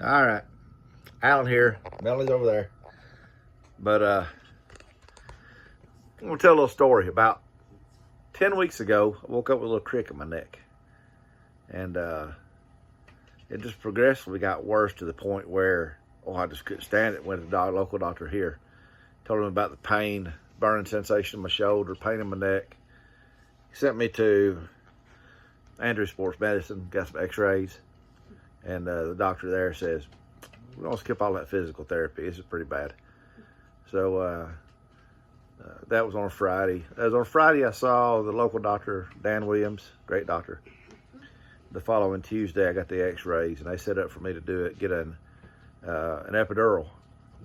All right, Alan here. Melanie's over there. But I'm gonna tell a little story. About 10 weeks ago, I woke up with a little crick in my neck, and it just progressively got worse to the point where I just couldn't stand it. Went to the local doctor here, told him about the pain, burning sensation in my shoulder, pain in my neck. He sent me to Andrews Sports Medicine, got some x-rays, and the doctor there says, we're going to skip all that physical therapy. This is pretty bad. So that was on a Friday. As on Friday, I saw the local doctor, Dan Williams, great doctor. The following Tuesday, I got the x-rays, and they set up for me to do it, get an epidural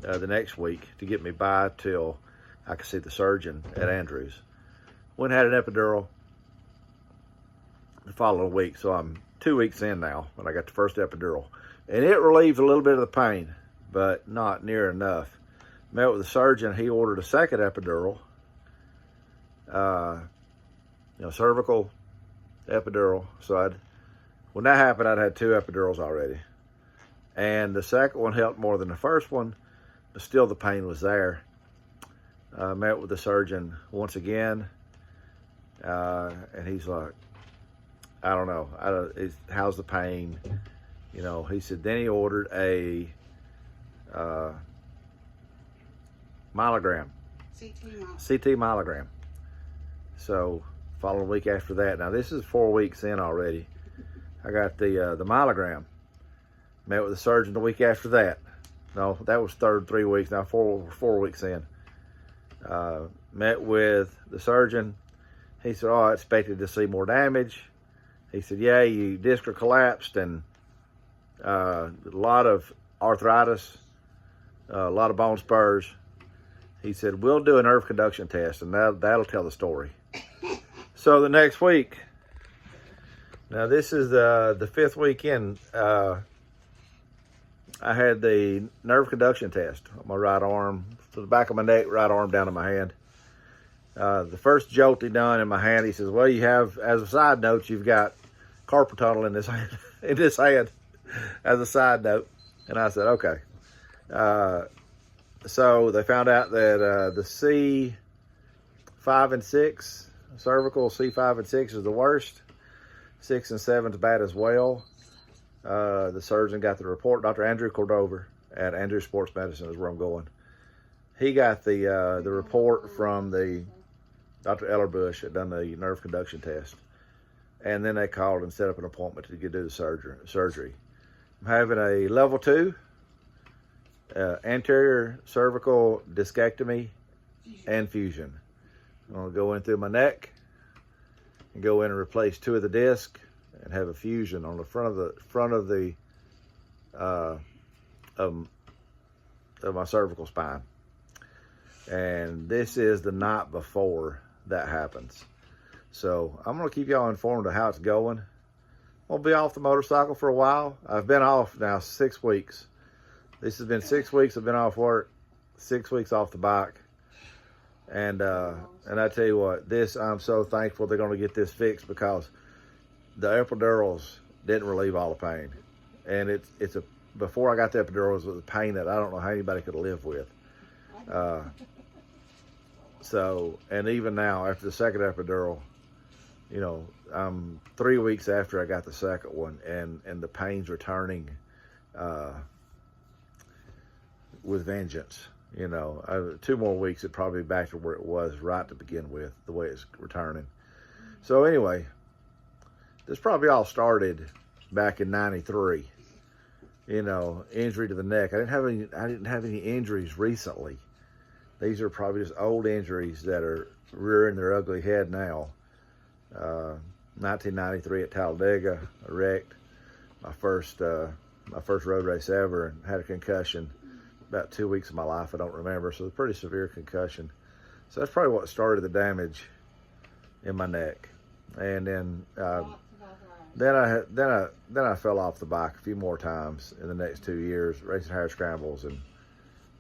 the next week to get me by till I could see the surgeon at Andrews. Went and had an epidural the following week, so I'm 2 weeks in now when I got the first epidural. And it relieved a little bit of the pain, but not near enough. Met with the surgeon, he ordered a second epidural, cervical epidural. So when that happened, I'd had 2 epidurals already. And the second one helped more than the first one, but still the pain was there. Met with the surgeon once again, and he's like, I don't know, how's the pain? You know, he said, then he ordered a myelogram, CT myelogram. So following week after that, now this is 4 weeks in already. I got the myelogram. Met with the surgeon the week after that. No, that was 3 weeks. Now 4 weeks in. Met with the surgeon. He said, I expected to see more damage. He said, yeah, your disc are collapsed and a lot of arthritis, a lot of bone spurs. He said, we'll do a nerve conduction test, and that'll tell the story. So the next week, now this is the 5th week in, I had the nerve conduction test on my right arm, to the back of my neck, right arm down to my hand. The first jolt he done in my hand, he says, well, you have, as a side note, you've got carpal tunnel in this hand, as a side note. And I said, okay. So they found out that the C5 and 6, cervical C5 and 6 is the worst. 6 and 7 is bad as well. The surgeon got the report. Dr. Andrew Cordova at Andrews Sports Medicine is where I'm going. He got the report from the Dr. Ellerbush had done the nerve conduction test. And then they called and set up an appointment to do the surgery. I'm having a level 2 anterior cervical discectomy and fusion. I'm going to go in through my neck and go in and replace 2 of the discs and have a fusion on the front of my cervical spine. And this is the night before that happens. So I'm going to keep y'all informed of how it's going. I'll be off the motorcycle for a while. I've been off now 6 weeks. This has been 6 weeks I've been off work, 6 weeks off the bike. And I tell you what, I'm so thankful they're going to get this fixed, because the epidurals didn't relieve all the pain. And before I got the epidurals, it was a pain that I don't know how anybody could live with. And even now, after the second epidural, you know, I'm 3 weeks after I got the second one, and the pain's returning with vengeance. You know, 2 more weeks, it'd probably be back to where it was right to begin with, the way it's returning. So anyway, this probably all started back in '93. You know, injury to the neck. I didn't have any injuries recently. These are probably just old injuries that are rearing their ugly head now. 1993 at Talladega, I wrecked my first road race ever and had a concussion. About 2 weeks of my life, I don't remember. So it's a pretty severe concussion. So that's probably what started the damage in my neck. And then I fell off the bike a few more times in the next 2 years, racing hare scrambles, and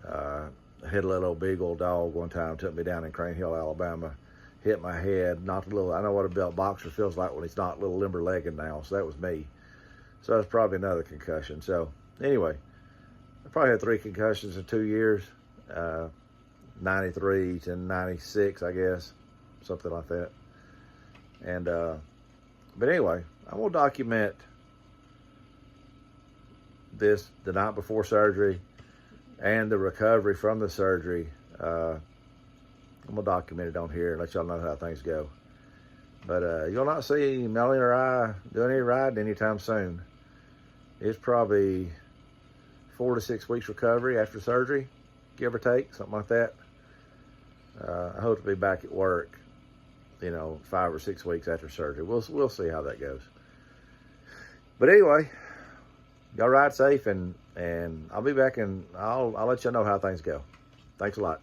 I hit a little big old dog one time, took me down in Crane Hill, Alabama, hit my head, knocked a little, I know what a belt boxer feels like when he's not a little limber legged now, so that was me. So that's probably another concussion. So anyway, I probably had 3 concussions in 2 years, 93 to 96, I guess, something like that. And, but anyway, I'm going to document this, the night before surgery and the recovery from the surgery. I'm going to document it on here and let y'all know how things go. But you'll not see Melanie or I doing any riding anytime soon. It's probably 4 to 6 weeks recovery after surgery, give or take, something like that. I hope to be back at work, 5 or 6 weeks after surgery. We'll see how that goes. But anyway, y'all ride safe, and I'll be back, and I'll let y'all know how things go. Thanks a lot.